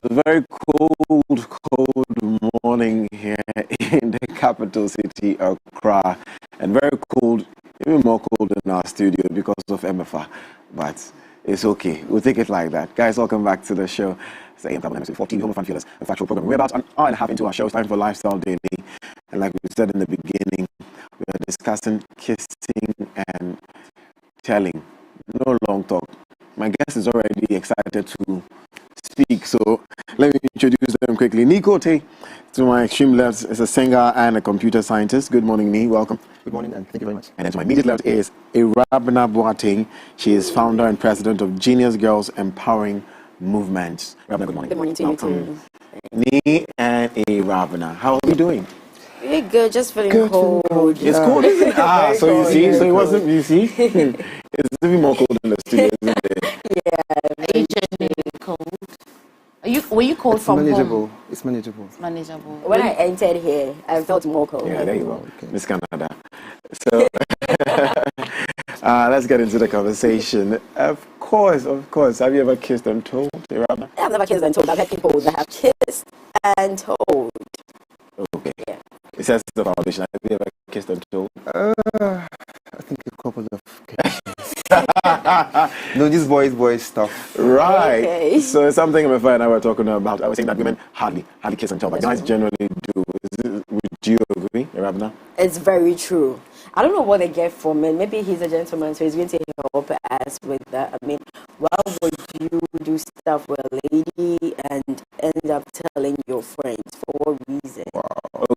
a very cold morning here in the capital city, Accra, and very cold, even more cold in our studio because of MFA, but it's okay. We'll take it like that. Guys, welcome back to the show. It's AM 14, Home of Fan Feelers, a factual program. We're about an hour and a half into our show. It's time for Lifestyle Daily, and like we said in the beginning, we are discussing kissing and telling. No long talk. My guest is already excited to speak, so let me introduce them quickly. Nico Tay, to my extreme left, is a singer and a computer scientist. Good morning, Ni. Welcome. Good morning, and thank you very much. And then to my immediate left is Irabna Boateng. She is founder and president of Genius Girls Empowering Movements. Irabna, good morning. Good morning to you too. Ni and Irabna, how are you doing? Really good, just feeling cold. It's cold, isn't it? So you see, so it wasn't, you see? It's even more cold in the studio, isn't it? Yeah. Are you genuinely cold? Were you cold from manageable. home? It's manageable. It's manageable. When I entered here, I felt more cold. Yeah, there you go. Okay. Miss Canada. So, let's get into the conversation. Of course. Have you ever kissed and told, Irabna? I've never kissed and told. I've had people that have kissed and told. Okay. Yeah. It says the foundation. Have you ever kissed and told? I think a couple of No, this boys stuff. Right. Okay. So it's something MFI and I were talking about. I was saying that women hardly kiss and tell, but guys generally do. Would you agree, Irabna? It's very true. I don't know what they get from it. Maybe he's a gentleman, so he's going to help us with that. I mean, why would you do stuff with a lady and end up telling your friends? For what reason?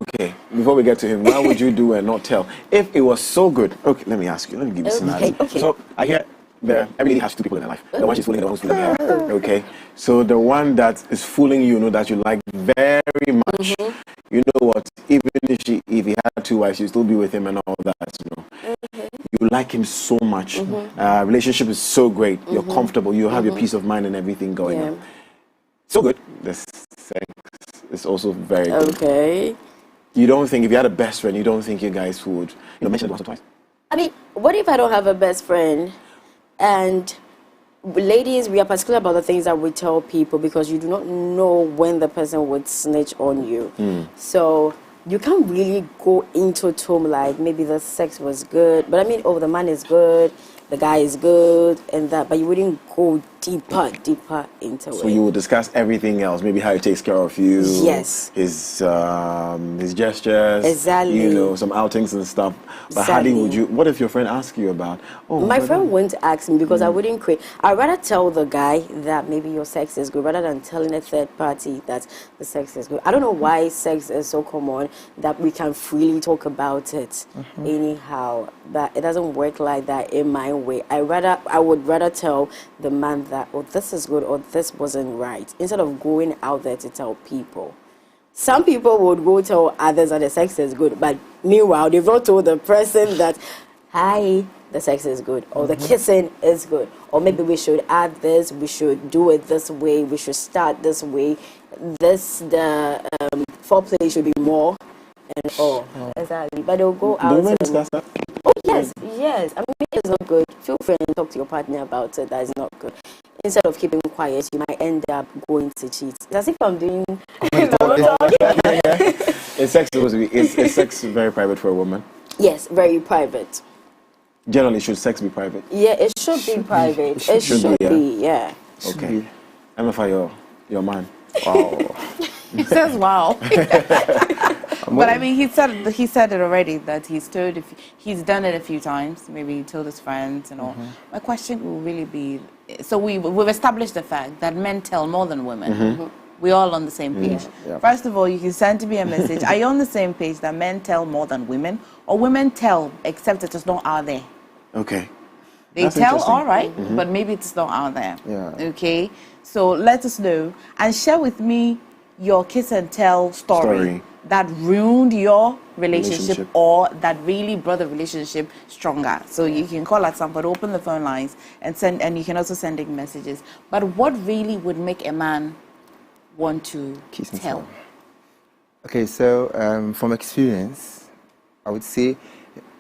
Okay, before we get to him, why would you do and not tell? If it was so good, okay, let me ask you, let me give you a scenario. Okay. So I hear every lady has two people in their life. The one she's fooling, the one who's fooling her. Okay, so the one that is fooling you, know that you like very much. You know what? Even if he had two wives, you'd still be with him and all that. You know, you like him so much. Relationship is so great. You're comfortable. You have your peace of mind and everything going on. So good. The sex is also very good. Okay. You don't think, if you had a best friend, you don't think you guys would, mention it once or twice? I mean, what if I don't have a best friend? And ladies, we are particular about the things that we tell people because you do not know when the person would snitch on you. So you can't really go into tone like maybe the sex was good, but I mean, the man is good, the guy is good, and that, but you wouldn't go deeper into it. So you would discuss everything else, maybe how he takes care of you. Yes. His gestures. Exactly. Some outings and stuff. But Exactly. how would you, what if your friend asks you about, My friend wouldn't ask me because I wouldn't create. I'd rather tell the guy that maybe your sex is good rather than telling a third party that the sex is good. I don't know why sex is so common that we can freely talk about it anyhow, but it doesn't work like that in my way. I would rather tell the man that, this is good or this wasn't right, instead of going out there to tell people. Some people would go tell others that the sex is good, but meanwhile, they've not told the person that, hi, the sex is good, or the kissing is good, or maybe we should add this, we should do it this way, we should start this way, the foreplay should be more, and exactly. But they'll go out. Do women discuss that? Oh, yes. I mean, it's not good. Feel free and talk to your partner about it. That is not good. Instead of keeping quiet, you might end up going to cheat. It's as if I'm doing. Is sex supposed to be? Is sex very private for a woman? Yes, very private. Generally, should sex be private? Yeah, it should be private. It should be, yeah. Okay. MFI, your man. Wow. He says, "Wow." But I mean, he said it already that he's done it a few times. Maybe he told his friends and all. My question will really be: so we've established the fact that men tell more than women. We're all on the same page. Yeah. First of all, you can send to me a message. Are you on the same page that men tell more than women, or women tell except it is not out there? Okay. They That's tell interesting. all right, but maybe it's not out there. Yeah. Okay. So let us know and share with me your kiss and tell story. That ruined your relationship or that really brought the relationship stronger. So you can call at some point, open the phone lines and you can also send in messages. But what really would make a man want to Kiss and tell? tell. Okay, so from experience, I would say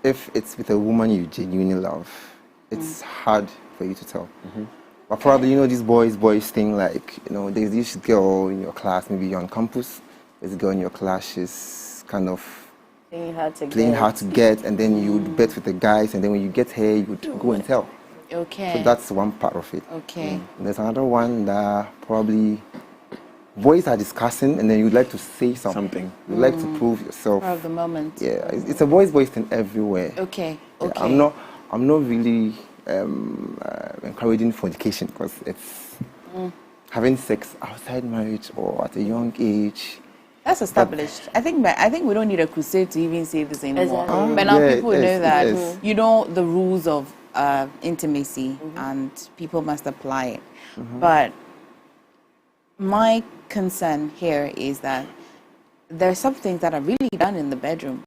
if it's with a woman you genuinely love, it's hard for you to tell. But probably, you know, this boys thing, like, you know, there's this girl in your class, maybe you're on campus, there's a girl in your class, she's kind of Playing hard to get, and then you would bet with the guys, and then when you get here, you would go and tell. Okay. So that's one part of it. Okay. And there's another one that probably boys are discussing, and then you'd like to say something. You'd like to prove yourself. Of the moment. Yeah, it's a boys thing everywhere. Okay. Yeah, Okay. I'm not really encouraging fornication, because it's having sex outside marriage or at a young age. That's established. I think we don't need a crusade to even say this anymore. Exactly. But now Yeah, people yes, know that yes. you know the rules of intimacy, and people must apply it. But my concern here is that there are some things that are really done in the bedroom.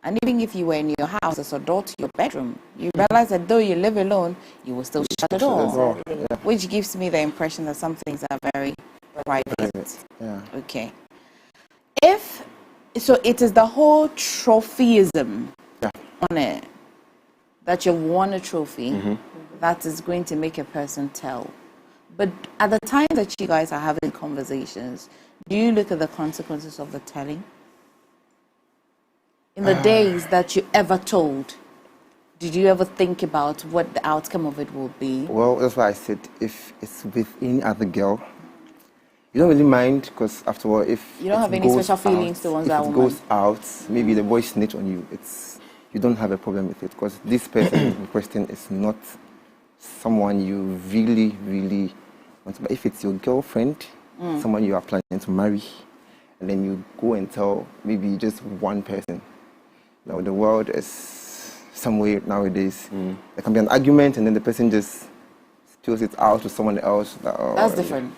And even if you were in your house as a door to your bedroom, you realize that though you live alone, you will still shut the door. Which gives me the impression that some things are very private. Yeah. Okay. So it is the whole trophyism on it, that you've won a trophy, that is going to make a person tell. But at the time that you guys are having conversations, do you look at the consequences of the telling? In the days that you ever told, did you ever think about what the outcome of it will be? Well, that's why I said if it's with any other girl, you don't really mind, because after all, if You don't it have any goes special feelings out, towards if that it woman? goes out, maybe the boy snitch on you. You don't have a problem with it, because this person in question is not someone you really, really want to. But if it's your girlfriend, someone you are planning to marry, and then you go and tell maybe just one person. Now the world is some way nowadays. There can be an argument, and then the person just spills it out to someone else. That's different.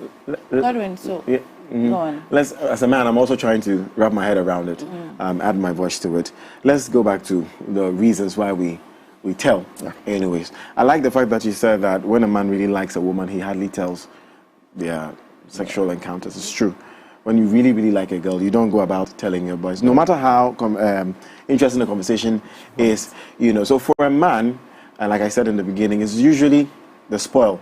Godwin, so go on. As a man, I'm also trying to wrap my head around it, add my voice to it. Let's go back to the reasons why we tell. Anyways, I like the fact that you said that when a man really likes a woman, he hardly tells their sexual encounters. It's true. When you really, really like a girl, you don't go about telling your boys, no matter how interesting the conversation is, you know. So for a man, and like I said in the beginning, it's usually the spoil.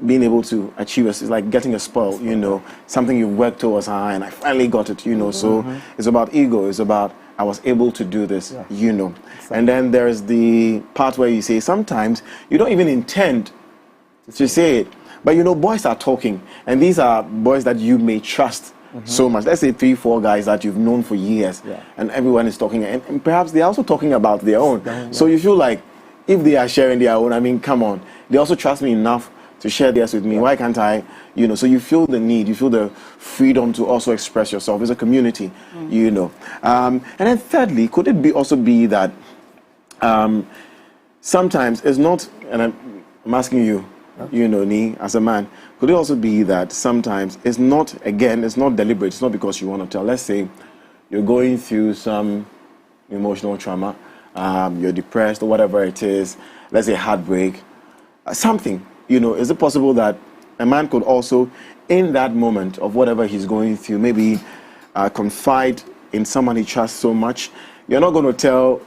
Being able to achieve it's like getting a spoil, you know, something you worked towards, and I finally got it, you know. So it's about ego. It's about I was able to do this, you know. Exactly. And then there's the part where you say sometimes you don't even intend to say it. But you know, boys are talking, and these are boys that you may trust so much. Let's say 3-4 guys that you've known for years, and everyone is talking, and perhaps they're also talking about their own. So you feel like if they are sharing their own, I mean, come on, they also trust me enough to share theirs with me. Why can't I? You know, so you feel the need, you feel the freedom to also express yourself. It's a community, you know. And then thirdly, could it also be that sometimes it's not, and I'm asking you, you know, Ni, as a man, could it also be that sometimes it's not deliberate, it's not because you want to tell. Let's say you're going through some emotional trauma, you're depressed or whatever it is, let's say heartbreak, something, you know, is it possible that a man could also, in that moment of whatever he's going through, maybe confide in someone he trusts so much? You're not going to tell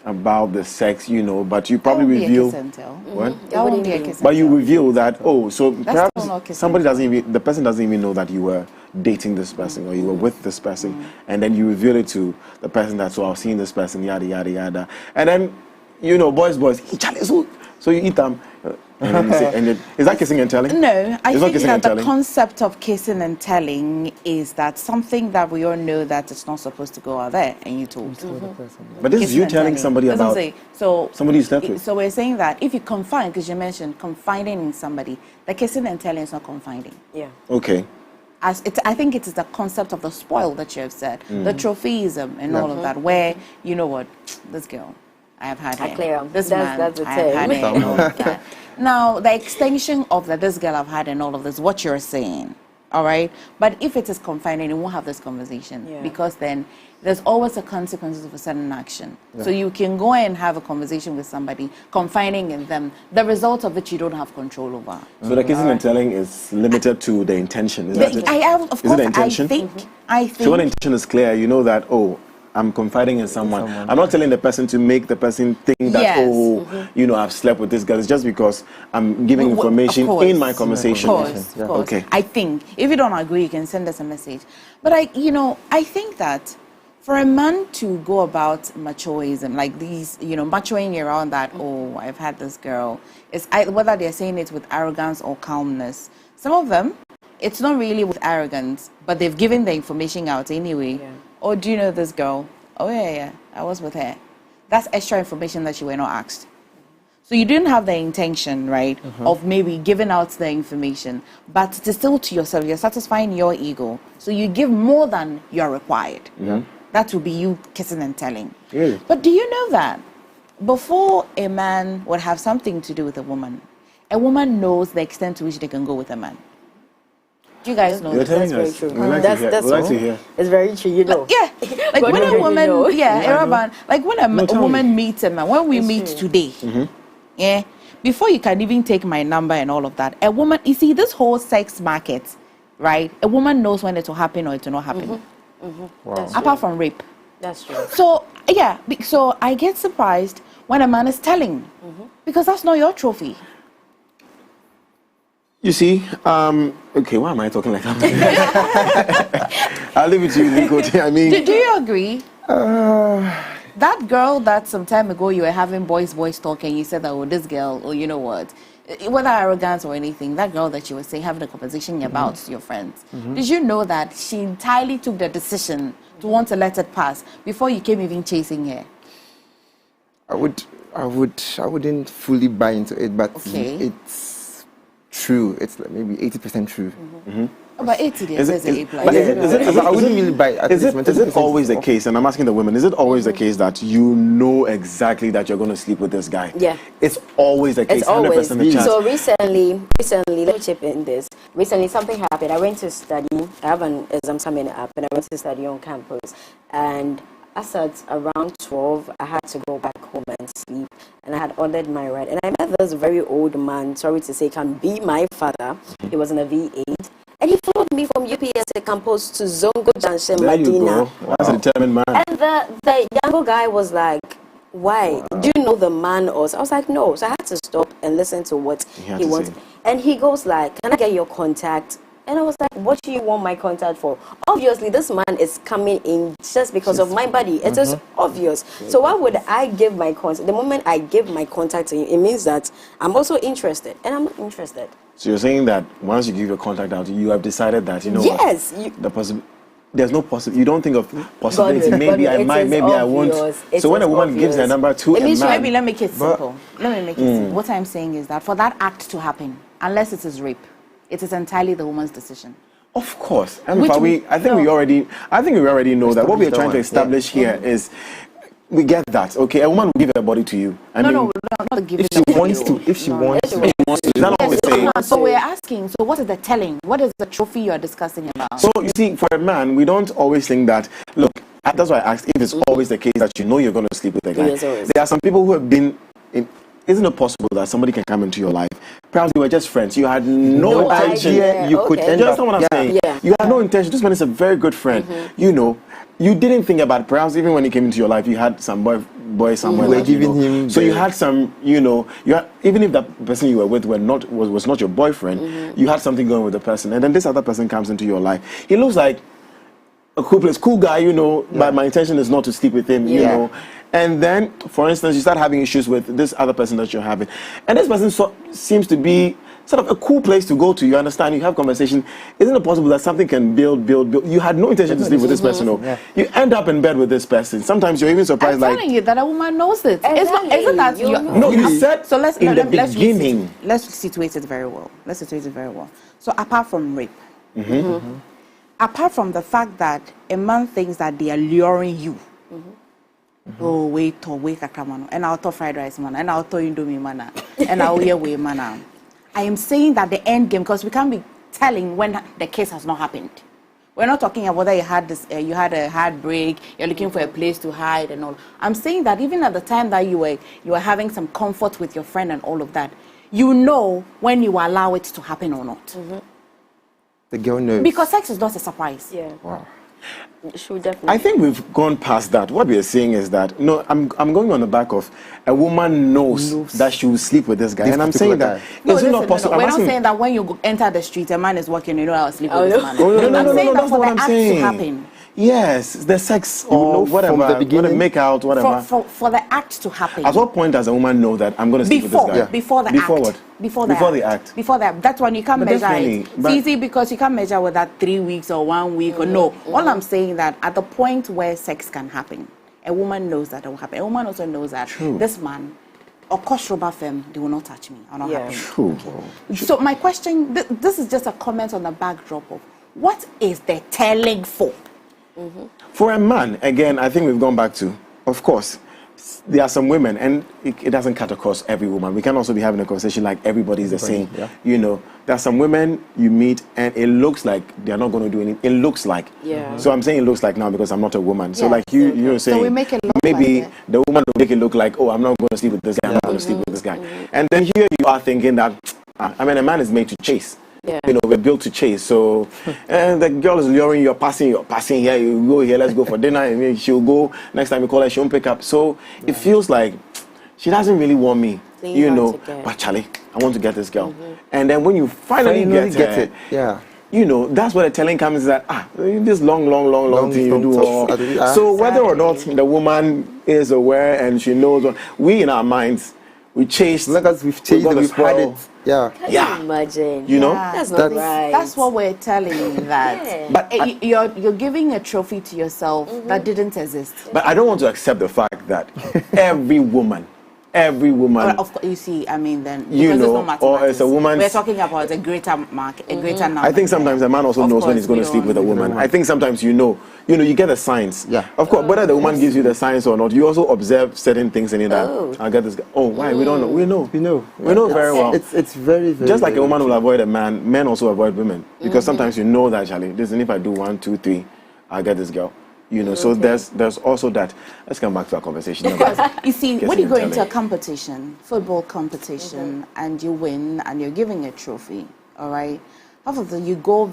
about the sex, you know, but you probably reveal what? That won't be a kiss and But you tell. reveal that, so That's still not perhaps kiss somebody and the person doesn't even know that you were dating this person or you were with this person, and then you reveal it to the person that, so I've seen this person, yada yada yada, and then, you know, boys, so you eat them, and then you say, and then, is that kissing and telling? No, I It's not think kissing that and the telling? concept of kissing and telling is that something that we all know that it's not supposed to go out there, and you told. But this is Kissing you and telling somebody That's what I'm about saying. So somebody you slept with. So we're saying that if you confide, because you mentioned confiding in somebody, the kissing and telling is not confiding. Yeah. Okay. I think it is the concept of the spoil that you have said, the trophyism and all of that, where, you know what, this girl, I have had her. clear. This That's man, the I have had term. her and all of that. Now, the extension of that, this girl I've had and all of this, what you're saying, all right? But if it is confining, you won't have this conversation, because then there's always a consequences of a certain action. So you can go and have a conversation with somebody, confining in them. The result of it, you don't have control over. So the kissing and telling is limited to the intention, is that it? I have, of Is it course, the intention? I think. So when the intention is clear, you know that, I'm confiding in someone. I'm not telling the person to make the person think that, I've slept with this girl. It's just because I'm giving information in my conversation. Of course. Okay. I think, if you don't agree, you can send us a message. But I think that for a man to go about machoism, like these, machoing around that, I've had this girl, whether they're saying it with arrogance or calmness. Some of them, it's not really with arrogance, but they've given the information out anyway. Yeah. Oh, do you know this girl? Oh, yeah, I was with her. That's extra information that you were not asked. So you didn't have the intention, right, of maybe giving out the information, but it's still to yourself. You're satisfying your ego. So you give more than you're required. That will be you kissing and telling. Really? But do you know that before a man would have something to do with a woman knows the extent to which they can go with a man? Do you guys know? You're telling That's us. very true. We like to hear. It's very true, Yeah, like when a woman, like when a woman meets a man, when we meet today, before you can even take my number and all of that, a woman, you see, this whole sex market, right? A woman knows when it will happen or it will not happen. Wow. true. Apart from rape. That's true. So, so I get surprised when a man is telling, because that's not your trophy. You see, okay, why am I talking like that? I'll leave it to you, Nico. I mean, Do you agree? That girl that some time ago you were having boys talk and you said that, this girl, or you know what, whether arrogance or anything, that girl that you were saying, having a conversation about your friends, did you know that she entirely took the decision to want to let it pass before you came even chasing her? I wouldn't fully buy into it, but it's true. It's like maybe 80% true. About 80 days, Is it I wouldn't really buy it. Is it always the case, and I'm asking the women, is it always the case that you know exactly that you're going to sleep with this guy? Yeah. It's always the case, It's always. 100% the chance. So recently, let me chip in this. Recently, something happened. I went to study. I have an exam coming up, and I went to study on campus. And as at around 12, I had to go back home and sleep. And I had ordered my ride. And I met this very old man, sorry to say, can be my father. He was in a V8. And he followed me from UPS campus to Zongo Junction, There you Medina. go. That's a determined man. And the younger guy was like, why? Do you know the man? Or so I was like, no. So I had to stop and listen to what he wanted. And he goes like, can I get your contact? And I was like, what do you want my contact for? Obviously, this man is coming in just because of my body. It is obvious. So why would I give my contact? The moment I give my contact to him, it means that I'm also interested. And I'm not interested. So you're saying that once you give your contact out, you have decided that, yes, there's no possibility. You don't think of possibility. Maybe I might, maybe I won't. So when a woman gives her number to a man, maybe let me make it simple. What I'm saying is that for that act to happen, unless it is rape, it is entirely the woman's decision. Of course. I think we already know that what we are trying to establish here is, we get that. Okay, a woman will give her body to you. Not give it if she wants to. If she wants to. Is that what we're saying? So we're asking, so what is the telling? What is the trophy you are discussing about? So you see, for a man, we don't always think that, look, that's why I asked if it's always the case that you know you're going to sleep with a guy. Yes, always. There are some people who have been in. Isn't it possible that somebody can come into your life? Perhaps you were just friends. You had no intention. You could end You up. understand what I'm saying? Yeah. You had no intention. This man is a very good friend. You know, you didn't think about it. Perhaps even when he came into your life, you had some boy somewhere. You were giving him. So you had some, even if that person you were with was not your boyfriend, you had something going with the person. And then this other person comes into your life. He looks like a cool guy, but my intention is not to sleep with him, you know. And then, for instance, you start having issues with this other person that you're having. And this person seems to be sort of a cool place to go to. You understand? You have conversation. Isn't it possible that something can build? You had no intention to sleep with this person. You end up in bed with this person. Sometimes you're even surprised. I'm telling you that a woman knows it. Exactly. It's not, isn't that No, you said so let's, in the beginning. Let's situate it very well. So apart from rape, apart from the fact that a man thinks that they are luring you, oh, wait, kakramano, and I'll talk fried rice, man, and I'll talk indomie, man, and I'll hear way, man. I am saying that the end game, because we can't be telling when the case has not happened. We're not talking about whether you had a heartbreak, you're looking for a place to hide and all. I'm saying that even at the time that you were having some comfort with your friend and all of that, you know when you allow it to happen or not. The girl knows. Because sex is not a surprise. Yeah. Wow. She would definitely. I think we've gone past that. What we are saying is that no, I'm going on the back of a woman knows that she will sleep with this guy, and I'm saying that no, is it not possible? We're not saying that when you enter the street, a man is walking, you know, I'll sleep with this man. No, I'm saying that that's for what the I'm act saying. to happen. Yes, the sex You or know whatever, from the beginning? whether make out, whatever. For the act to happen. At what point does a woman know that I'm going to sleep with this guy? Before the before act. What? Before the act. Before that. That's when you can't But measure definitely, it. but- It's easy because you can't measure with that 3 weeks or 1 week or no. All I'm saying that at the point where sex can happen, a woman knows that it will happen. A woman also knows that this man, or Koshoba femme, they will not touch me. Or not happen. True. So my question, this is just a comment on the backdrop of what is the telling for? For a man, again, I think we've gone back to, of course, there are some women, and it doesn't cut across every woman. We can also be having a conversation like everybody's the same. Yeah. You know, there are some women you meet, and it looks like they're not going to do anything. It looks like. Yeah. So I'm saying it looks like now because I'm not a woman. So Yeah. like you're saying, we make it look maybe like it. the woman will make it look like, oh, I'm not going to sleep with this guy. I'm not going to sleep with this guy. And then here you are thinking that, I mean, a man is made to chase. Yeah. You know, we're built to chase. So, and the girl is luring you, passing here, you go here, let's go for dinner. And then she'll go, next time you call her, she won't pick up. So it feels like she doesn't really want me, Then you you know. have to get- But Charlie, I want to get this girl. And then when you finally get her, it. Yeah. you know, that's where the telling comes is that, this long thing you do. talks. So whether or not the woman is aware and she knows, what, we in our minds, we chased. As long as we've changed got it, the we've had spoil. it. Yeah. Can Yeah. you imagine? You know? That's not right. That's what we're telling you that Yeah. But you're giving a trophy to yourself that didn't exist. But I don't want to accept the fact that every woman, But of course, you see, I mean, then because You it's know, not mathematics, or as a woman's- we're talking about a greater mark, a greater number. I think sometimes a man also Of knows when course, he's going to we sleep with a don't. woman. I think sometimes you know, you get the signs. Yeah. Of course, whether the woman gives you the signs or not, you also observe certain things in it that I'll get this guy. Oh, why? We don't know. We know. We know. We know very well. It's very, very. Just like a very woman will avoid a man, men also avoid women. Because sometimes you know that, Charlie, listen, if I do 1, 2, 3, I'll get this girl. You know, so there's also that. Let's come back to our conversation. You see, when you go into a telling. competition, football competition, and you win, and you're giving a trophy, all right? Half of the you go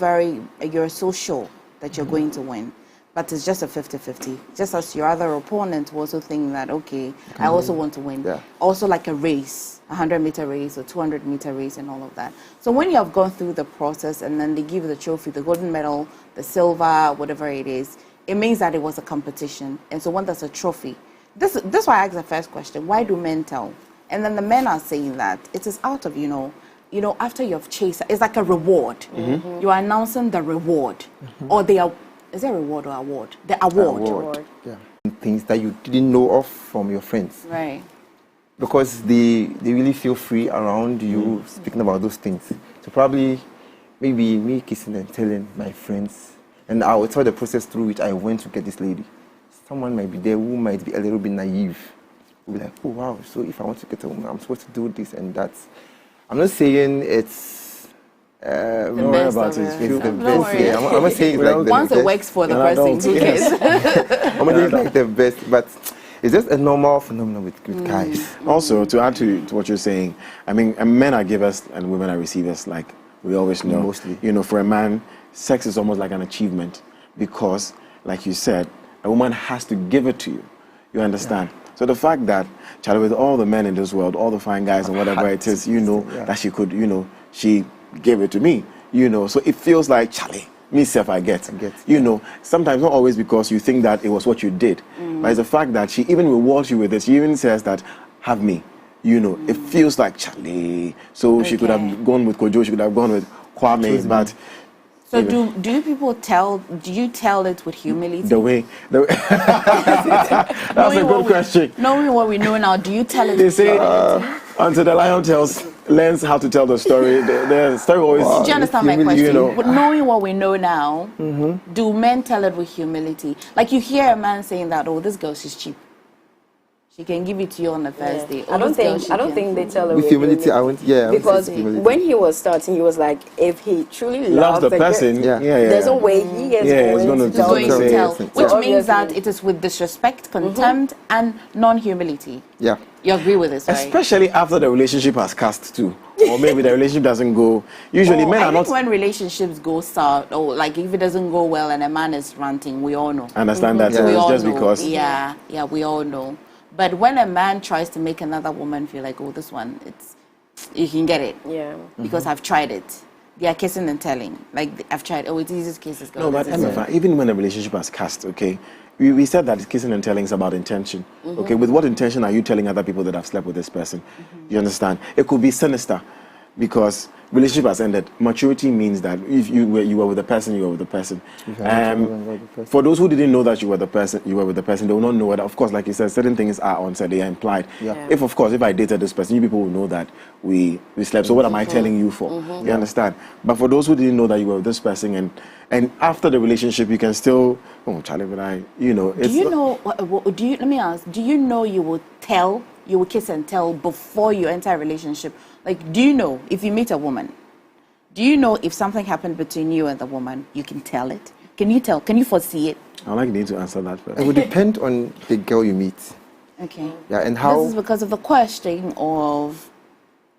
you're so sure that you're going to win, but it's just a 50-50. Just as your other opponent will also think that, okay, I also want to win. Yeah. Also like a race, 100-meter race or 200-meter race and all of that. So when you have gone through the process and then they give you the trophy, the golden medal, the silver, whatever it is, it means that it was a competition. And so when there's a trophy, this is why I asked the first question, why do men tell? And then the men are saying that it is out of, after you've chased, it's like a reward. You are announcing the reward. Or is it a reward or award? The award. Award. Yeah. Things that you didn't know of from your friends. Right. Because they really feel free around you speaking about those things. So probably maybe me kissing and telling my friends, and I will tell the process through which I went to get this lady. Someone might be there who might be a little bit naive. Will be like, oh wow, so if I want to get a woman, I'm supposed to do this and that. I'm not saying it's best of it. it's the Don't best. worry. Yeah, I'm not saying it's like the Once it best. works for the An person, adult, who yes. cares? I'm not saying it's like the best, but it's just a normal phenomenon with guys. Also, to add to what you're saying, I mean, men are givers and women are receivers, like we always know. Mostly. You know, for a man, sex is almost like an achievement because, like you said, a woman has to give it to you. You understand? So the fact that, Charlie, with all the men in this world, all the fine guys and whatever it is, that she could, she gave it to me, So it feels like, Charlie, me self I get. Sometimes not always because you think that it was what you did, but it's the fact that she even rewards you with this. She even says that, have me. It feels like, Charlie. So she could have gone with Kojo, she could have gone with Kwame, but... So do you tell it with humility? That's a good question. Knowing what we know now, do you tell it They with say, humility? until the lion learns how to tell the story, the story always... Do you understand my question? But You know. knowing what we know now, do men tell it with humility? Like you hear a man saying that, oh, this girl, she's cheap. She can give it to you on the first day. I don't think they tell her With humility, I won't. Yeah, because I would say humility. when he was starting, he was like, if he truly loves loves the person. Yeah. there's no way he is he's going gonna to tell tell going So to you. tell, so which means that obviously- it is with disrespect, contempt, and non-humility. Yeah. You agree with this, right? Especially after the relationship has cast too. or maybe the relationship doesn't go. Usually, men I are think not. when relationships go south, or like if it doesn't go well and a man is ranting, we all know. Understand that Yeah. We it's all just know. because. Yeah, we all know. But when a man tries to make another woman feel like, oh, this one, you can get it. Yeah. Because I've tried it. They are kissing and telling. Like, I've tried. Oh, it's easy to kiss this girl. No, but even when a relationship has cast, okay, we said that kissing and telling is about intention. Okay, with what intention are you telling other people that I've slept with this person? You understand? It could be sinister because relationship has ended. Maturity means that if you were with the person, you were with the person. For those who didn't know that you were with the person, they will not know that. Of course, like you said, certain things are unsaid, they are implied. Yeah. If I dated this person, you people will know that we slept. So what am I telling you for? You understand? But for those who didn't know that you were with this person, and after the relationship, you can still, oh, Charlie, but let me ask, do you know you will kiss and tell before you enter a relationship? Like, do you know if you meet a woman, do you know if something happened between you and the woman, you can tell it? Can you tell? Can you foresee it? I'd like you to answer that first. It would depend on the girl you meet. Okay. Yeah, and how. This is because of the question of,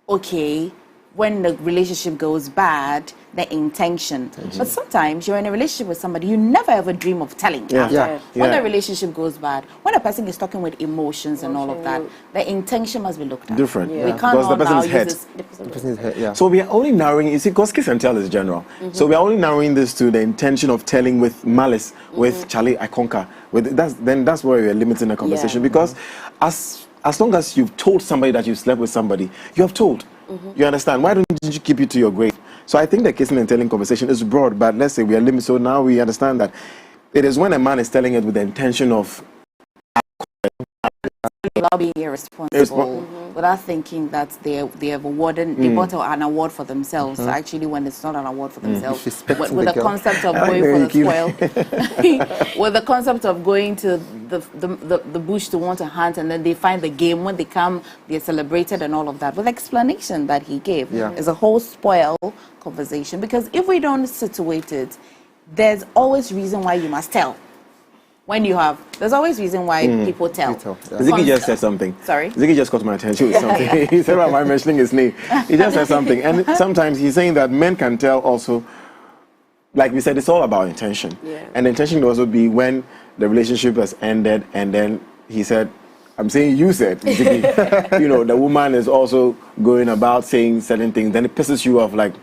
okay, when the relationship goes bad, the intention. But sometimes you're in a relationship with somebody you never ever dream of telling. Yeah. after. Yeah. When Yeah. the relationship goes bad, when a person is talking with emotions and all of that, the intention must be looked at. Different. We Yeah. can't Because the all person now is use hurt. this. The person is here, yeah. So we are only narrowing, you see, because kiss and tell is general. So we are only narrowing this to the intention of telling with malice, with Charlie, I conquer. That's where we are limiting the conversation. Because as long as you've told somebody that you slept with somebody, you have told. You understand? Why don't you keep it to your grave? So I think the kissing and telling conversation is broad, but let's say we are limited. So now we understand that it is when a man is telling it with the intention of Without being irresponsible, without thinking that they have awarded, they bought an award for themselves. Actually, when it's not an award for themselves, Disrespecting with the the girl. concept of I like going the way for you the spoil, with the concept of going to the bush to want to hunt, and then they find the game. When they come, they're celebrated and all of that. With the explanation that he gave, Yeah. is a whole spoil conversation. Because if we don't situate it, there's always reason why you must tell. There's always reason why people tell. Yeah. Ziggy just said something. Sorry? Ziggy just caught my attention with something. He said, why am I mentioning his name? He just said something. And sometimes he's saying that men can tell also, like we said, it's all about intention. Yeah. And the intention can also be when the relationship has ended, and then he said, I'm saying you said, Ziggy, the woman is also going about saying certain things, then it pisses you off, like,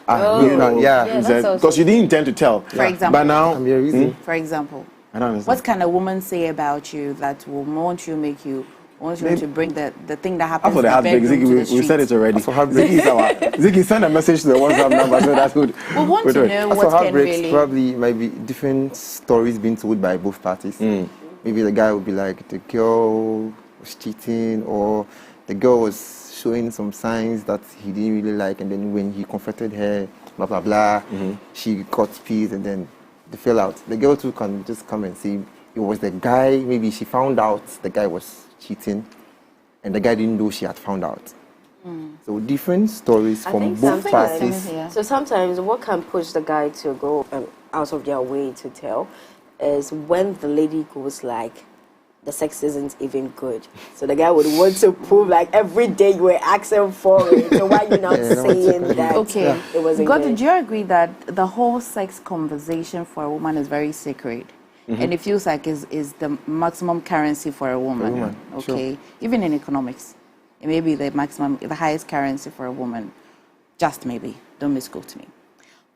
yeah. because you didn't intend to tell. For example. But now, Can be a reason. For example, I don't understand. what can a woman say about you that will want you to bring the thing that happens After the in the heartbreak, bedroom Ziggy, to the we street? said it already. After heartbreak. Ziggy, send a message to the WhatsApp number so that's good. We want We'll to do it. know As for what can heartbreaks, really... probably might be different stories being told by both parties. Maybe the guy would be like, the girl was cheating, or the girl was showing some signs that he didn't really like, and then when he confronted her, blah blah blah, she got pissed, and then they fell out. The girl too can just come and say it was the guy. Maybe she found out the guy was cheating, and the guy didn't know she had found out. So different stories I from think both sometimes- parties. Yeah. So sometimes what can push the guy to go out of their way to tell is when the lady goes like, the sex isn't even good. So the guy would want to prove like every day you were asking for it. So why you not saying that Okay. it wasn't God, good? do you agree that the whole sex conversation for a woman is very sacred? And it feels like is the maximum currency for a woman. Okay. Even in economics, it may be the highest currency for a woman. Just maybe. Don't misquote me.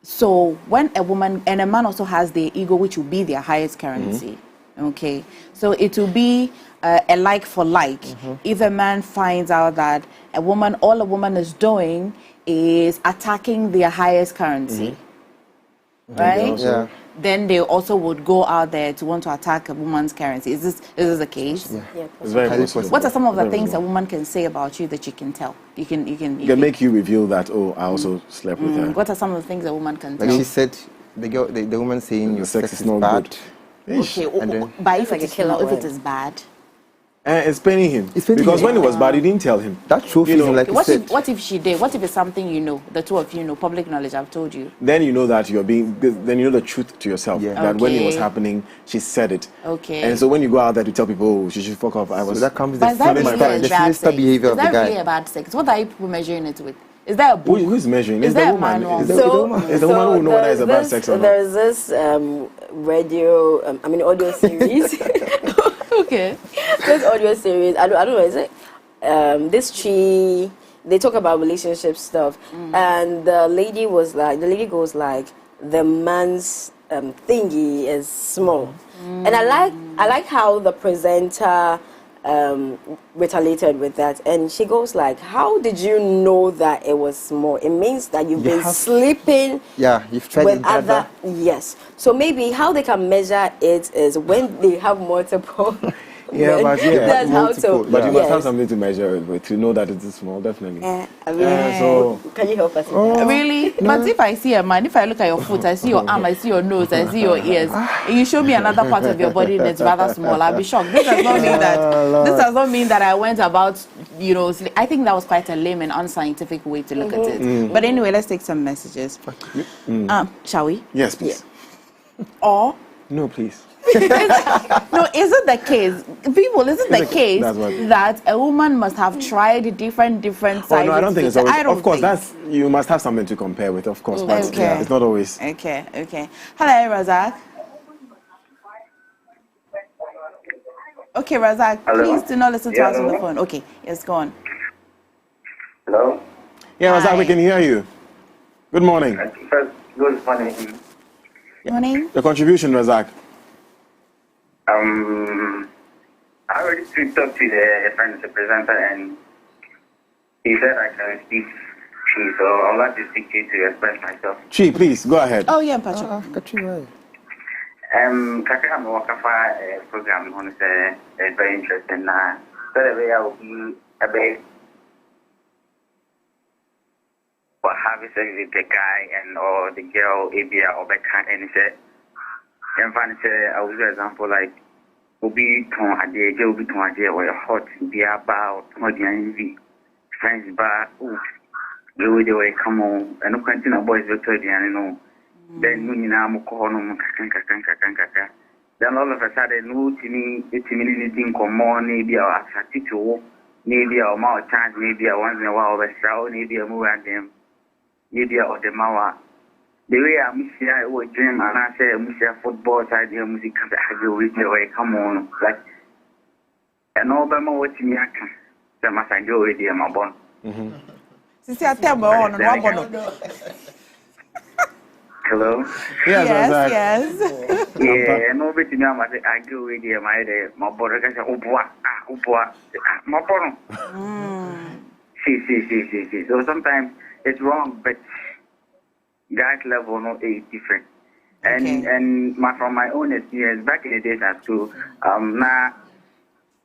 So when a woman and a man also has their ego, which will be their highest currency. Okay, so it will be a like for like. If a man finds out that all a woman is doing is attacking their highest currency, right? Yeah. Then they also would go out there to want to attack a woman's currency. Is this the case? Yeah. Yeah, It's very Highly possible. What are some of the Very things a possible. woman can say about you that you can tell? You can It can make you reveal that, oh, I also slept with her. What are some of the things a woman can Like tell? she said, the woman saying your sex is not bad. good. Okay, And then- but if Like it a is killer not, if word. it is bad, It's paining him. It's paining because him. when it was bad, he didn't tell him. That trophy, like you what said. if she did? What if it's something you know, the two of you know, public knowledge? I've told you. Then you know that then you know the truth to yourself. Yeah. That when it was Okay. happening, she said it. Okay. And so when you go out there to tell people, oh, she should fuck off, I So was. that comes But is that the really a the bad sinister sex? behavior Is of the that guy. really a bad sex? What are you people measuring it with? Is there a book? Who's measuring? Is there a woman? manual? Is the woman who knows whether it's about sex or not? There's this radio, audio series. Okay. This audio series, I don't know, is it? This tree, they talk about relationship stuff, and the lady goes like, the man's thingy is small, and I like how the presenter retaliated with that, and she goes like, how did you know that it was small? It means that you've been sleeping you've tried with other, yes, so maybe how they can measure it is when they have multiple. That's how to. But you must have something to measure it with to know that it is small, definitely. So can you help us? Really? But if I see a man, if I look at your foot, I see your arm, I see your nose, I see your ears, and you show me another part of your body that's rather small, I'll be shocked. This does not mean that. This does not mean that I went about, I think that was quite a lame and unscientific way to look at it. But anyway, let's take some messages. Shall we? Yes, please. Or no, please. No, is it the case, people? Is it the case that a woman must have tried different sizes? Oh, no, I don't think it's always. Of course, you must have something to compare with, of course, but it's not always. Okay. Hello, Razak. Okay, Razak, please do not listen to us on the phone. Okay, yes, go on. Hello? Yeah, Razak, we can hear you. Good morning. Good morning. Morning. Your contribution, Razak. I already talked to the friend, the presenter, and he said I can speak Chi, so I would like to speak to you to express myself. Chi, please, go ahead. Oh, yeah, Patrick. Kaka, I'm working for a program on very interesting. So the way I will be a bit for having sex with the guy and or the girl, Abia or Becca, and he said, and finally, I will give example like Obi Ton Ade, Joby Ton Ade, or hot, be about Modian friends bar, the way they will come on, and no continue boys Victor, then Nunina Mukono, Kakanka. Then all of a sudden, no to me, 80 minutes in common, maybe I'll attract to maybe I'll more chance, maybe I once in a while, maybe I move at them, maybe I'll the Mawa. The way I'm here, I would dream, and I say, I'm here football side, the music, I go with you, come on, like, and all by my watching me, I can, the must I go with you, my bond. Hello? Yes. Yeah, no, but you know, I go with you, my brother, I say, my brother. See. So sometimes it's wrong, but guys level no is different. And from my own experience back in the days at school, now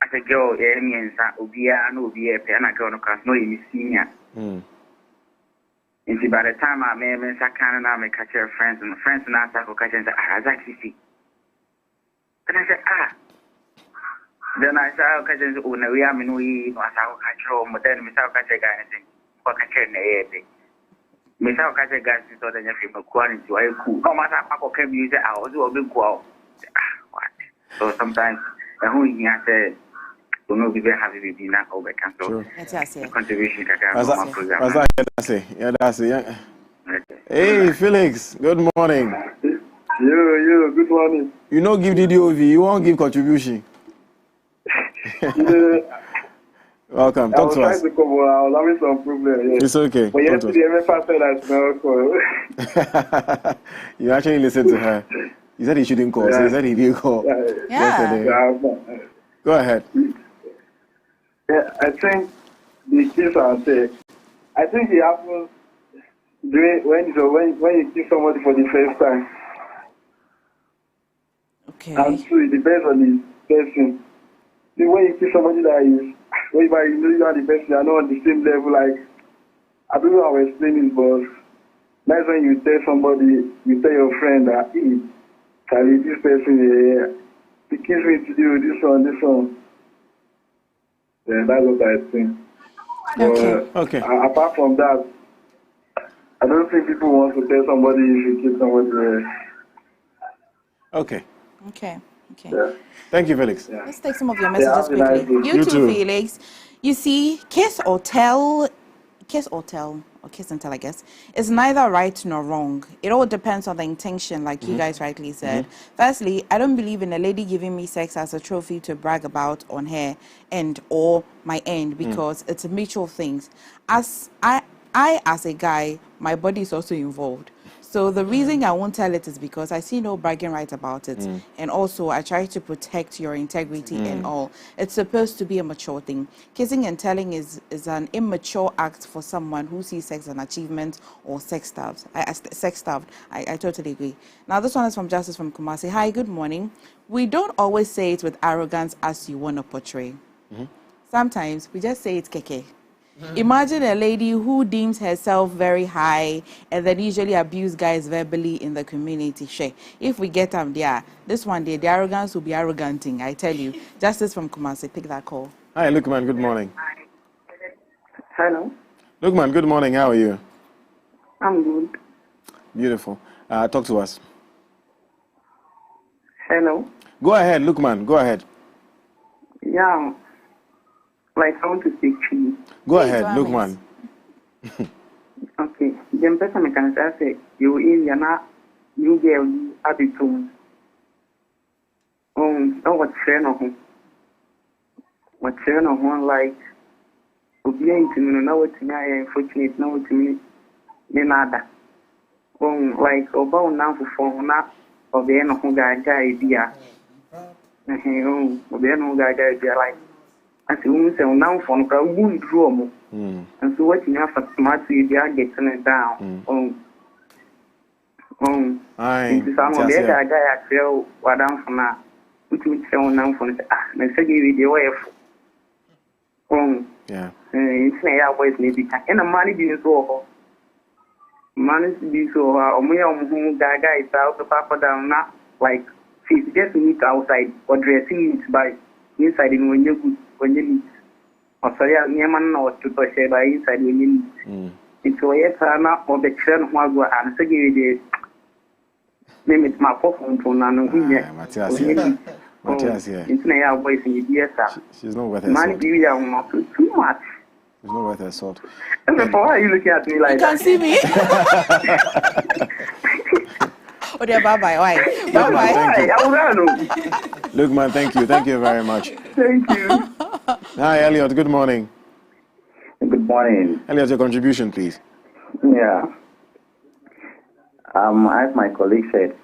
as a girl, and I go no class, no senior. And by the time I met I can't now make catch friends and friends and I start catch and say, Sissy. And I said, Then I saw catch and oh no, we are we saw catch home, but then we saw catch a guy and say, what catch a Misa Kata guys is other than from quality to a cool. No matter how can use it, I was a big qual. What? So sometimes the whole year said, will not be very happy with you now over cancel. Contribution. Hey, Felix, good morning. Yeah, good morning. You know, give DDOV, you won't give contribution. Welcome. Talk to us. I was having some problem. It's okay. But yesterday, I smelled. You actually listened to her. You said he shouldn't call, so he said he didn't call. Go ahead. Yeah, I think the kiss and sex. I think it happens when you kiss somebody for the first time. Okay. And so it depends on the person. See, when you kiss somebody that is, when you know you are the person, you are not on the same level. Like, I don't know how to explain it, but that's when you tell somebody, you tell your friend that, hey, Charlie, this person, he kiss me to do this one. Yeah, that's what I think. Okay. Apart from that, I don't think people want to tell somebody if you kiss somebody. Okay. Yeah. Thank you, Felix. Yeah. Let's take some of your messages quickly. You too, Felix. You see, kiss or tell kiss or tell, or kiss and tell, I guess, is neither right nor wrong. It all depends on the intention, like you guys rightly said. Firstly, I don't believe in a lady giving me sex as a trophy to brag about on her end or my end, because it's a mutual thing. As I as a guy, my body is also involved. So the reason I won't tell it is because I see no bragging right about it. And also I try to protect your integrity and all. It's supposed to be a mature thing. Kissing and telling is an immature act for someone who sees sex as an achievement or sex stuff. I totally agree. Now this one is from Justice from Kumasi. Hi, good morning. We don't always say it with arrogance as you want to portray. Sometimes we just say it's keke. Imagine a lady who deems herself very high and then usually abuse guys verbally in the community. If we get them there, this one day, the arrogance will be arroganting, I tell you. Justice from Kumasi, pick that call. Hi, Lukman, good morning. Hello. Lukman, good morning. How are you? I'm good. Beautiful. Talk to us. Hello. Go ahead, Lukman. Go ahead. Yeah. Like, I want to speak to you. Go ahead, Lukman. Okay. The person can say, you in Yana, you get attitude. What's saying of him? What's saying of one, like, obeying to me, know what to me, I unfortunate, know what to me, nada. Like, about now for not, or the end of who guy idea. Obeying who guy idea, like, as you say, now for a wound room. And so what you have for smart, you are getting it down. It's some of the other guy I feel what I'm for now. Which would say now for the say give you the way. Yeah. It's not always maybe. And a money being so. Money being so. Who guy is out the papa down now. Like, she's just meet outside or dressing it by inside in when you need. Or sorry, Yaman or to push by inside when you need. It's a way or the children who are and say give you the name it my phone for none of Matthias here. Matthias here. It's not voice in the yes, She's not worth her money salt. be not too much. She's not worth her salt. And before why are you looking at me like You can see me. Oh, dear, bye-bye. Why? Bye-bye. Thank you. I will run. Lukman, thank you. Thank you very much. Thank you. Hi, Elliot. Good morning. Good morning. Elliot, your contribution, please. Yeah. As my colleague said,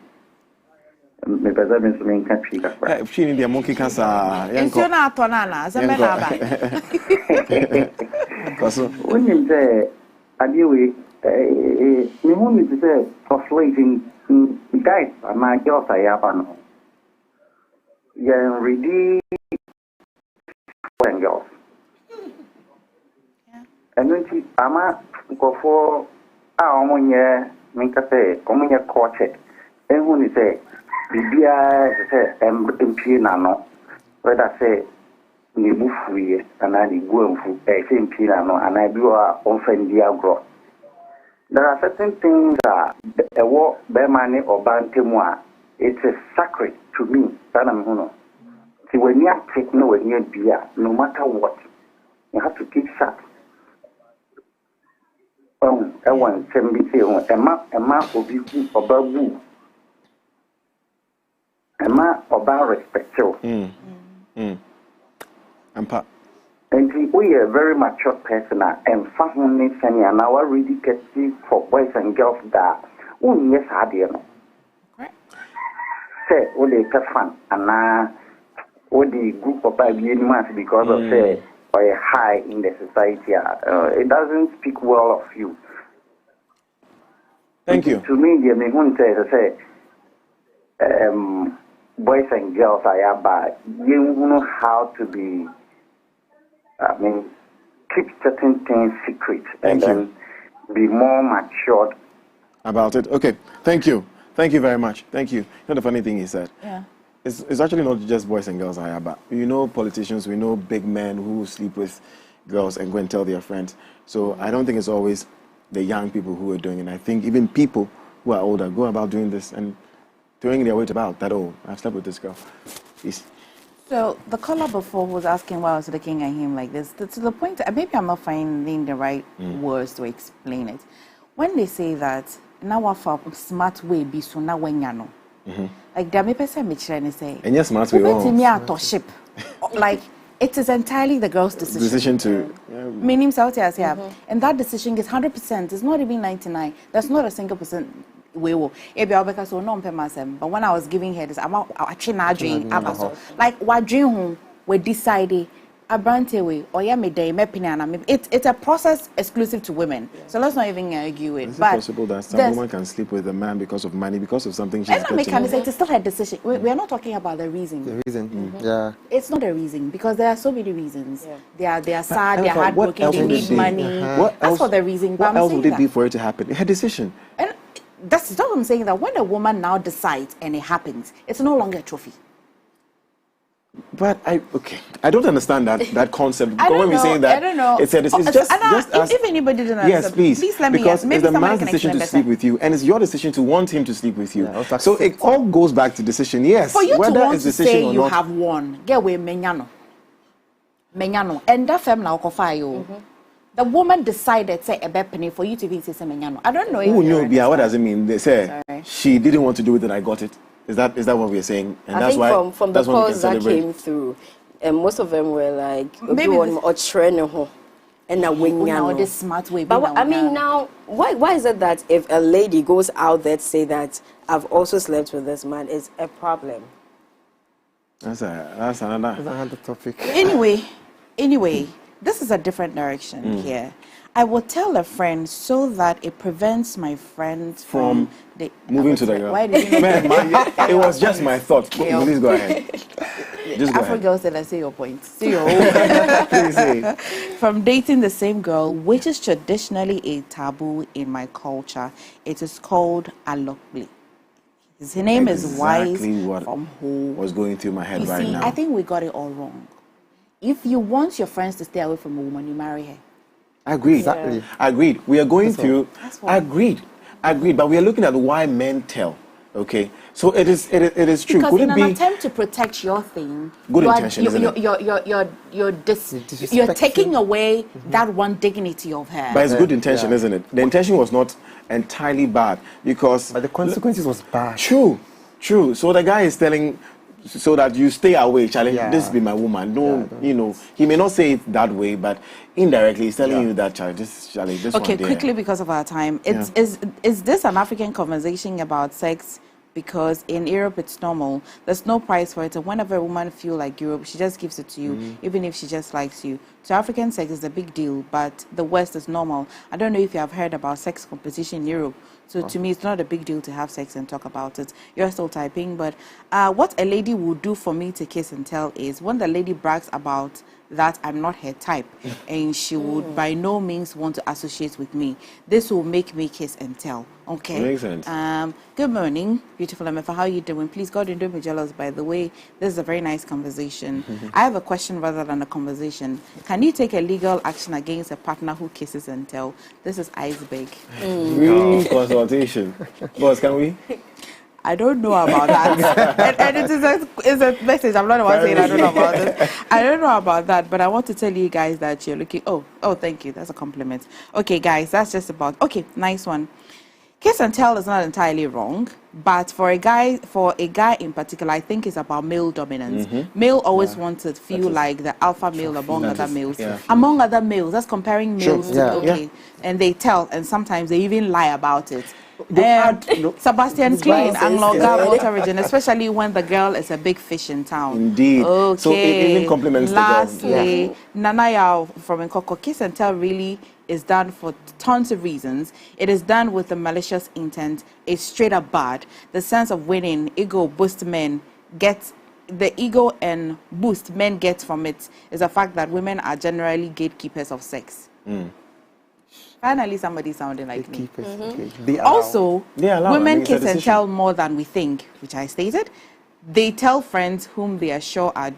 the president is making country. If she need the monkey cancer, It's your not tonana. It's a When you say, I deal with, you want me to say, translating guys, and my girls I have on. You're ready when girls. And when she, I'm go for our own year, make a say, come here, coach it. And when you say, Bibia say, MP Nano, whether I say, we move free, and I go and MP Nano, and I do our own friend Diagro. There are certain things that a war, Bermani or Bantemwa, it's a sacred to me, Sanam. See, when you take no when you beer, no matter what, you have to keep shut. I want to say, a map will be about you. A map about respect you. And we are a very mature person, and family and now really get for boys and girls that yes, I dear. Say, what they have fun, and now what the group of 5 years because of say, or a high in the society, it doesn't speak well of you. Thank you. To me, the Mehun says, boys and girls, I have, but you know how to be. Keep certain things secret and then be more matured about it. Okay, thank you. Thank you very much. Thank you. You know the funny thing he said? Yeah. It's actually not just boys and girls, but you know politicians, we know big men who sleep with girls and go and tell their friends. So I don't think it's always the young people who are doing it. I think even people who are older go about doing this and throwing their weight about that, oh, I've slept with this girl. Peace. So the caller before was asking why I was looking at him like this. To the point, maybe I'm not finding the right words to explain it. When they say that now for smart way be so now when you know, like there may be some say, and yes, smart way. Ship, like it is entirely the girl's decision to meaning South Asia, and that decision is 100%. It's not even 99. That's not a single percent. We will. So no but when I was giving her this, I'm actually like what dream we decided a brand away or yeah me day it's a process exclusive to women. So let's not even argue it. Is it possible that some woman can sleep with a man because of money, because of something she's getting? It's still her decision. We are not talking about the reason. The reason, yeah. It's not a reason because there are so many reasons. Yeah. They are sad, they are heartbroken, they need money. That's for the reason. What else would it be for it to happen? Her decision. And that's what I'm saying, that when a woman now decides and it happens, it's no longer a trophy. But I don't understand that concept. I don't when know. we say that, I don't know. It's just if anybody didn't understand, please let me because maybe it's the man's decision to sleep with you, and it's your decision to want him to sleep with you. Yeah, so it all goes back to decision. Yes, for you whether to want it's to decision say or you not, have won, get away menyano, and that family will the woman decided say a penny for you to be say menyano. I don't know. Who knew? Yeah, what does it mean? They say she didn't want to do it, and I got it. Is that what we're saying? And I that's think why from the calls that came through, and most of them were like maybe or training and now this smart way. But I mean now, why is it that if a lady goes out there to say that I've also slept with this man, it's a problem? That's another topic. Anyway, this is a different direction here. I will tell a friend so that it prevents my friend from moving to the girl. Why did you it was just my thought. Please go ahead. Just go Afro ahead. girl said, I see your point. See your own. Please say. From dating the same girl, which is traditionally a taboo in my culture. It is called alokble. His name is Wise from Ho. Was going through my head right now. I think we got it all wrong. If you want your friends to stay away from a woman, you marry her. Agreed. Exactly. Agreed. We are going through. Agreed. But we are looking at why men tell. Okay, so it is true. Because Could in it be an attempt to protect your thing, good intention, isn't it? You're taking away that one dignity of her. But it's good intention, isn't it? The intention was not entirely bad because. But the consequences was bad. True. So the guy is telling. So that you stay away, Charlie. This be my woman. No, he may not say it that way, but indirectly he's telling you that, Charlie. This okay, one quickly because of our time. Is this an African conversation about sex? Because in Europe it's normal. There's no price for it. And whenever a woman feels like Europe, she just gives it to you, even if she just likes you. So African sex is a big deal, but the West is normal. I don't know if you have heard about sex competition in Europe. So to me, it's not a big deal to have sex and talk about it. You're still typing, but what a lady would do for me to kiss and tell is when the lady brags about that I'm not her type and she would by no means want to associate with me. This will make me kiss and tell. Okay. Makes sense. Good morning, beautiful MF. How are you doing? Please, God, don't be jealous, by the way. This is a very nice conversation. I have a question rather than a conversation. Can you take a legal action against a partner who kisses and tell? This is iceberg. Real consultation. Boss, can we? I don't know about that. and it's a message. I'm not the one saying I don't know about it. I don't know about that, but I want to tell you guys that you're looking. Oh, thank you. That's a compliment. Okay, guys, that's just about. Okay, nice one. Kiss and tell is not entirely wrong, but for a guy in particular, I think it's about male dominance. Male always wants to feel like the alpha male among other males. Yeah. Among other males, that's comparing males to and they tell, and sometimes they even lie about it. Sebastian Klein, Anglo-Gabon region, especially when the girl is a big fish in town. Indeed. Okay. So it even compliments Lastly, the girl. Nanaya from Nkoko, kiss and tell really is done for tons of reasons. It is done with a malicious intent. It's straight up bad. The sense of winning, ego boost men get. The ego and boost men get from it is the fact that women are generally gatekeepers of sex. Finally, somebody sounding like me. Also, women kiss and tell more than we think, which I stated. They tell friends whom they are sure are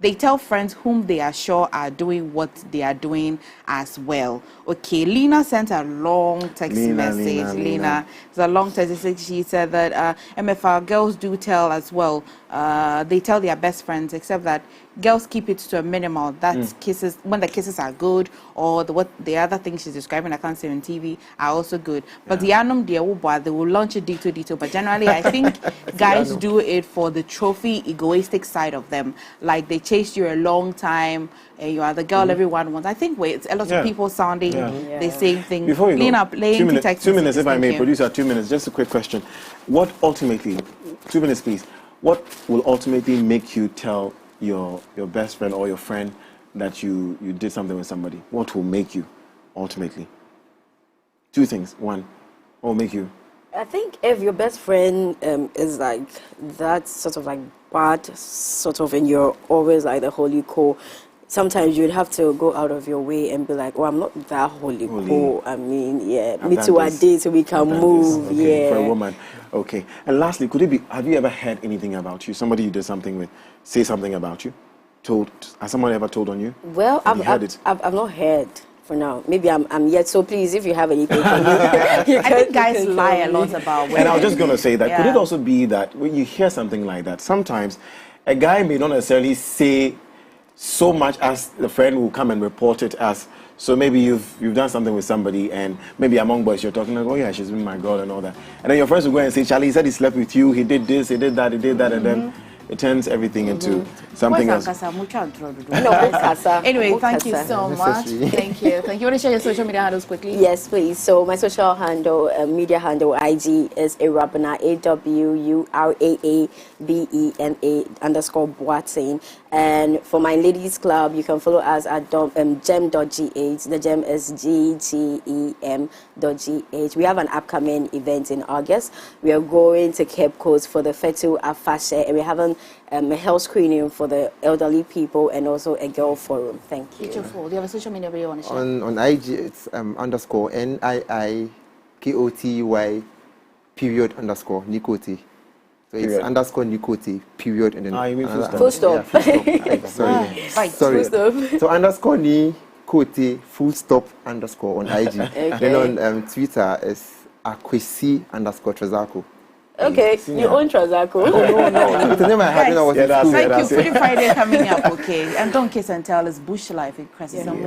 They tell friends whom they are sure are doing what they are doing as well. Okay, Lena sent a long text message. Lena, it's a long text message. She said that MFR girls do tell as well. They tell their best friends, except that girls keep it to a minimal. That's kisses when the kisses are good, or what the other things she's describing, I can't say on TV, are also good. But the anum they will launch it detail. But generally, I think guys do it for the trophy egoistic side of them. Like they chased you a long time, and you are the girl everyone wants. I think it's a lot of people sounding the same thing. Before we Lena, go, playing 2 minutes, if I may, producer, 2 minutes. Just a quick question. What ultimately, 2 minutes, please. What will ultimately make you tell your best friend or your friend that you did something with somebody? What will make you ultimately? 2 things. One, what will make you? I think if your best friend is like that sort of like bad, sort of, and you're always like the holy core, sometimes you'd have to go out of your way and be like, oh, I'm not that holy core. I mean, me too, a day so we can move. Okay, for a woman. Okay. And lastly, could it be, have you ever heard anything about you? Somebody you did something with, say something about you? Has someone ever told on you? Well, I've not heard for now. Maybe I'm yet. So please, if you have anything for me, I think guys lie a lot about women. And I was just going to say that, could it also be that when you hear something like that, sometimes a guy may not necessarily say so much as the friend will come and report it as. So maybe you've done something with somebody, and maybe among boys you're talking like, oh yeah, she's been my girl and all that. And then your friends will go and say, Charlie, he said he slept with you, he did this, he did that, and then it turns everything into something else. Anyway, thank you so much. Thank you. You want to share your social media handles quickly? Yes, please. So my social handle, media handle, IG is Awurabena, AWURAABENA_Boateng. And for my ladies club, you can follow us at gem.gh. The gem is GTEM.gh. We have an upcoming event in August. We are going to Cape Coast for the Fetu Afashe, and we're having a health screening for the elderly people and also a girl forum. Thank you. Beautiful. Do you have a social media where you want to share? On IG, it's _NIIKOTY _Nikoti. So it's _Nikoti, period, and then full stop. Sorry. Full stop. So _Nikoti, full stop _ on IG. Okay. Then on Twitter is Akwesi_Trazako. Okay, you own Trazako. No. It's the name I had when I was in school. Thank you. Pretty Friday coming up, okay. And don't kiss and tell, it's bush life. It crosses some